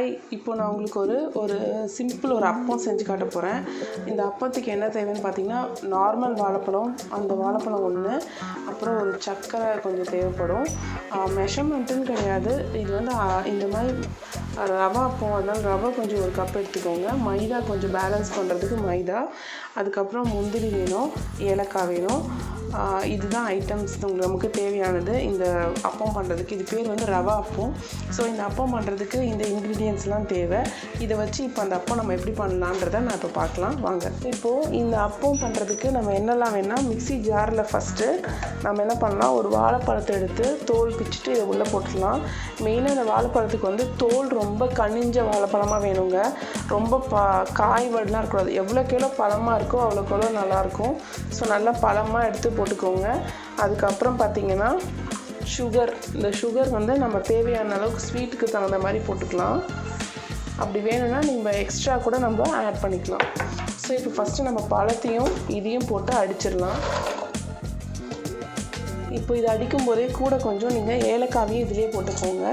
Hi, இப்போ நான் உங்களுக்கு ஒரு சிம்பிள் ஒரு அப்பம் செஞ்சு காட்ட போகிறேன். இந்த அப்பத்துக்கு என்ன தேவைன்னு பார்த்தீங்கன்னா, நார்மல் வாழைப்பழம், அந்த வாழைப்பழம் ஒன்று, அப்புறம் ஒரு சர்க்கரை கொஞ்சம் தேவைப்படும். மெஷர்மெண்ட்டுன்னு கிடையாது, இது வந்து இந்த மாதிரி ரவா அப்பம். அதனால் ரவை கொஞ்சம் ஒரு கப் எடுத்துக்கோங்க. மைதா கொஞ்சம் பேலன்ஸ் பண்ணுறதுக்கு மைதா, அதுக்கப்புறம் முந்திரி வேணும், ஏலக்காய் வேணும். இதுதான் ஐட்டம்ஸ் நமக்கு தேவையானது இந்த அப்பம் பண்ணுறதுக்கு. இது பேர் வந்து ரவா அப்பம். ஸோ இந்த அப்பம் பண்ணுறதுக்கு இந்த இன்க்ரீடியன்ட்ஸ்லாம் தேவை. இதை வச்சு இப்போ அந்த அப்பம் நம்ம எப்படி பண்ணலான்றதை நான் இப்போ பார்க்கலாம் வாங்க. இப்போது இந்த அப்பம் பண்ணுறதுக்கு நம்ம என்னெல்லாம் வேணால், மிக்ஸி ஜாரில் ஃபஸ்ட்டு நம்ம என்ன பண்ணலாம், ஒரு வாழைப்பழத்தை எடுத்து தோல் பிச்சுட்டு இதை உள்ளே போட்டுடலாம். மெயினாக இந்த வாழைப்பழத்துக்கு வந்து தோல் ரொம்ப கனிஞ்ச வாழைப்பழமாக வேணுங்க. ரொம்ப காய் வடலாம் இருக்கக்கூடாது. எவ்வளோக்கு எவ்வளோ பழமாக இருக்கோ அவ்வளோக்கு எவ்வளோ நல்லாயிருக்கும். ஸோ நல்லா பழமாக எடுத்து போட்டுக்கோங்க. அதுக்கப்புறம் பார்த்திங்கன்னா சுகர், இந்த சுகர் வந்து நம்ம தேவையான அளவுக்கு ஸ்வீட்டுக்கு தகுந்த மாதிரி போட்டுக்கலாம். அப்படி வேணும்னா நம்ம எக்ஸ்ட்ரா கூட நம்ம ஆட் பண்ணிக்கலாம். ஸோ இப்போ ஃபஸ்ட்டு நம்ம பழத்தையும் இதையும் போட்டு அடிச்சிடலாம். இப்போ இதை அடிக்கும் போதே கூட கொஞ்சம் நீங்கள் ஏலக்காவையும் இதிலே போட்டுக்கோங்க.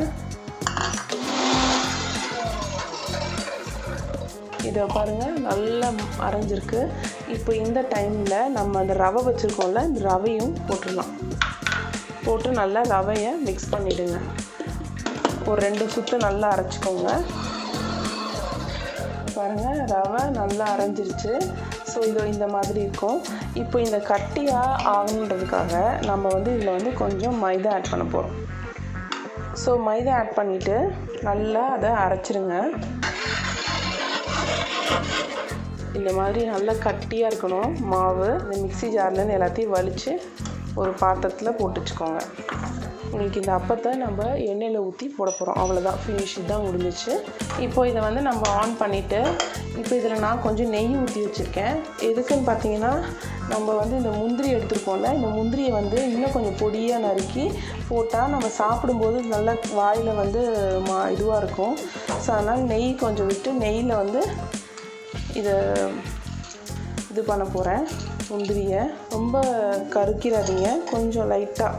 இதை பாருங்கள், நல்லா அரைஞ்சிருக்கு. இப்போ இந்த டைமில் நம்ம அந்த ரவை வச்சுருக்கோம்ல, இந்த ரவையும் போட்டுடலாம். போட்டு நல்லா ரவையை மிக்ஸ் பண்ணிவிடுங்க. ஒரு 2 சுற்று நல்லா அரைச்சிக்கோங்க. பாருங்கள், ரவை நல்லா அரைஞ்சிருச்சு. ஸோ இது இந்த மாதிரி இருக்கும். இப்போ இந்த கட்டியாக ஆகணுன்றதுக்காக நம்ம வந்து இதில் வந்து கொஞ்சம் மைதா ஆட் பண்ண போகிறோம். ஸோ மைதா ஆட் பண்ணிவிட்டு நல்லா அதை அரைச்சிருங்க. இந்த மாதிரி நல்லா கட்டியாக இருக்கணும் மாவு. இந்த மிக்ஸி ஜார்லேருந்து எல்லாத்தையும் வலித்து ஒரு பாத்திரத்தில் போட்டு வச்சுக்கோங்க. உங்களுக்கு இந்த அப்பத்தை நம்ம எண்ணெயில் ஊற்றி போட போகிறோம். அவ்வளோதான், ஃபினிஷ் தான் முடிஞ்சிச்சு. இப்போ இதை வந்து நம்ம ஆன் பண்ணிவிட்டு, இப்போ இதில் நான் கொஞ்சம் நெய் ஊற்றி வச்சுருக்கேன். எதுக்குன்னு பார்த்தீங்கன்னா, நம்ம வந்து இந்த முந்திரி எடுத்துருக்கோம்ல, இந்த முந்திரியை வந்து இன்னும் கொஞ்சம் பொடியாக நறுக்கி போட்டால் நம்ம சாப்பிடும்போது நல்லா வாயில் வந்து இதுவாக இருக்கும். ஸோ அதனால் நெய் கொஞ்சம் விட்டு நெய்யில் வந்து இது பண்ண போகிறேன். முந்திரியை ரொம்ப கருக்கிடாதீங்க, கொஞ்சம் லைட்டாக.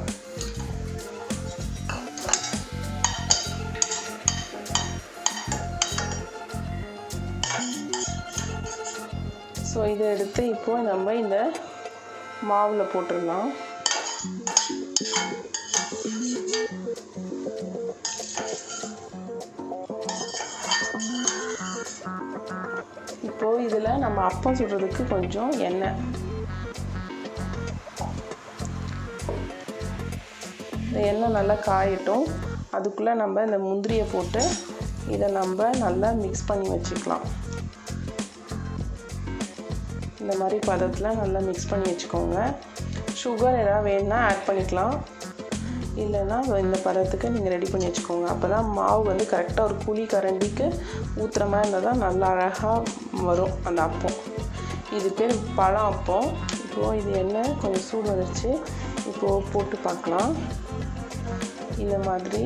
ஸோ இதை எடுத்து இப்போது நம்ம இந்த மாவில் போட்டுடலாம். இப்போது இதில் நம்ம அப்பம் சுடுறதுக்கு கொஞ்சம் எண்ணெய், இந்த எண்ணெய் நல்லா காயட்டும். அதுக்குள்ளே நம்ம இந்த முந்திரியை போட்டு இதை நம்ம நல்லா மிக்ஸ் பண்ணி வச்சுக்கலாம். இந்த மாதிரி பதத்தில் நல்லா மிக்ஸ் பண்ணி வச்சுக்கோங்க. சுகர் ஏதாவது வேணுன்னா ஆட் பண்ணிக்கலாம், இல்லைன்னா இந்த பதத்துக்கு நீங்கள் ரெடி பண்ணி வச்சுக்கோங்க. அப்போ தான் மாவு வந்து கரெக்டாக ஒரு குழி கரண்டிக்கு ஊற்றுற மாதிரி இருந்தால் தான் நல்லா அழகாக வரும் அந்த அப்பம். இது பேர் பழம் அப்பம். இப்போது இது எண்ணெய் கொஞ்சம் சூடு வந்துருச்சு. இப்போது போட்டு பார்க்கலாம். இந்த மாதிரி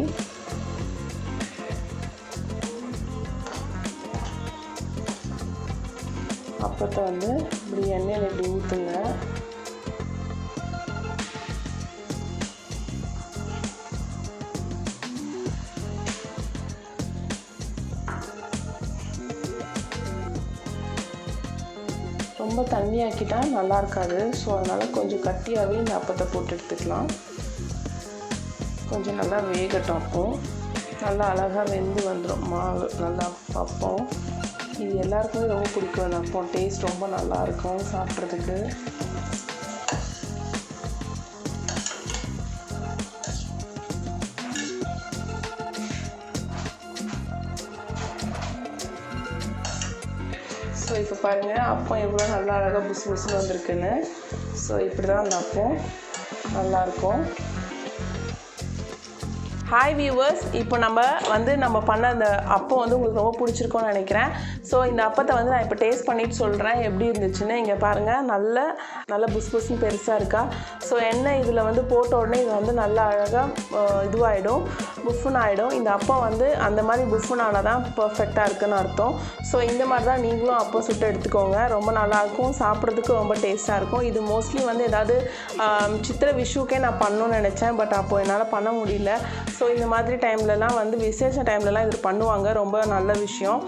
அப்பத்தை வந்து இப்படி எண்ணெயில் இப்படி ஊற்றுங்க. ரொம்ப தண்ணியாக்கிட்டால் நல்லா இருக்காது. ஸோ அதனால் கொஞ்சம் கட்டியாகவே இந்த அப்பத்தை போட்டு எடுத்துக்கலாம். கொஞ்சம் நல்லா வேகட்டும். அப்போது நல்லா அழகாக வெந்து வந்துடும் மாவு. நல்லா அப்பம் இது எல்லாருக்குமே ரொம்ப பிடிக்கும். அந்த அப்பம் டேஸ்ட் ரொம்ப நல்லாயிருக்கும் சாப்பிட்றதுக்கு. ஸோ இப்போ பாருங்கள், அப்பம் எவ்வளோ நல்லா அழகாக புசு புசுன்னு வந்திருக்குன்னு. ஸோ இப்படி தான் அந்த அப்பம் நல்லாயிருக்கும். ஹாய் வியூவர்ஸ், இப்போ நம்ம பண்ண அந்த அப்பம் வந்து உங்களுக்கு ரொம்ப பிடிச்சிருக்கோன்னு நினைக்கிறேன். ஸோ இந்த அப்பத்தை வந்து நான் இப்போ டேஸ்ட் பண்ணிவிட்டு சொல்கிறேன் எப்படி இருந்துச்சுன்னு. இங்கே பாருங்கள், நல்ல புஸ் புஸ்ன்னு பெருசாக இருக்கா. ஸோ எண்ணெய் இதில் வந்து போட்ட உடனே இது வந்து நல்லா அழகாக இதுவாகிடும், புஃபுன்னு ஆகிடும். இந்த அப்பம் வந்து அந்த மாதிரி புஃபுன்னு ஆனால் தான் பர்ஃபெக்டாக இருக்குதுன்னு அர்த்தம். ஸோ இந்த மாதிரி தான் நீங்களும் அப்பம் சுட்டு எடுத்துக்கோங்க. ரொம்ப நல்லாயிருக்கும், சாப்பிட்றதுக்கு ரொம்ப டேஸ்ட்டாக இருக்கும். இது மோஸ்ட்லி வந்து ஏதாவது சித்திரை விஷுக்கே நான் பண்ணணும்னு நினச்சேன், பட் அப்போது என்னால் பண்ண முடியல. ஸோ ஸோ இந்த மாதிரி டைம்லலாம் வந்து விசேஷ டைம்லலாம் இது பண்ணுவாங்க, ரொம்ப நல்ல விஷயம்.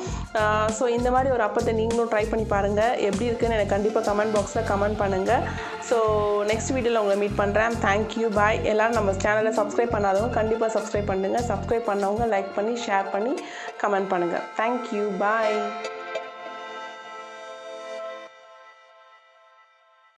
ஸோ இந்த மாதிரி ஒரு அப்பத்தை நீங்களும் ட்ரை பண்ணி பாருங்கள். எப்படி இருக்குன்னு எனக்கு கண்டிப்பாக கமெண்ட் பாக்ஸில் கமெண்ட் பண்ணுங்கள். ஸோ நெக்ஸ்ட் வீடியோவில் உங்களை மீட் பண்ணுறேன். தேங்க்யூ, பாய். எல்லோரும் நம்ம சேனலை சப்ஸ்கிரைப் பண்ணாதவங்க கண்டிப்பாக சப்ஸ்கிரைப் பண்ணுங்கள். சப்ஸ்கிரைப் பண்ணவங்க லைக் பண்ணி ஷேர் பண்ணி கமெண்ட் பண்ணுங்கள். தேங்க்யூ, பாய்.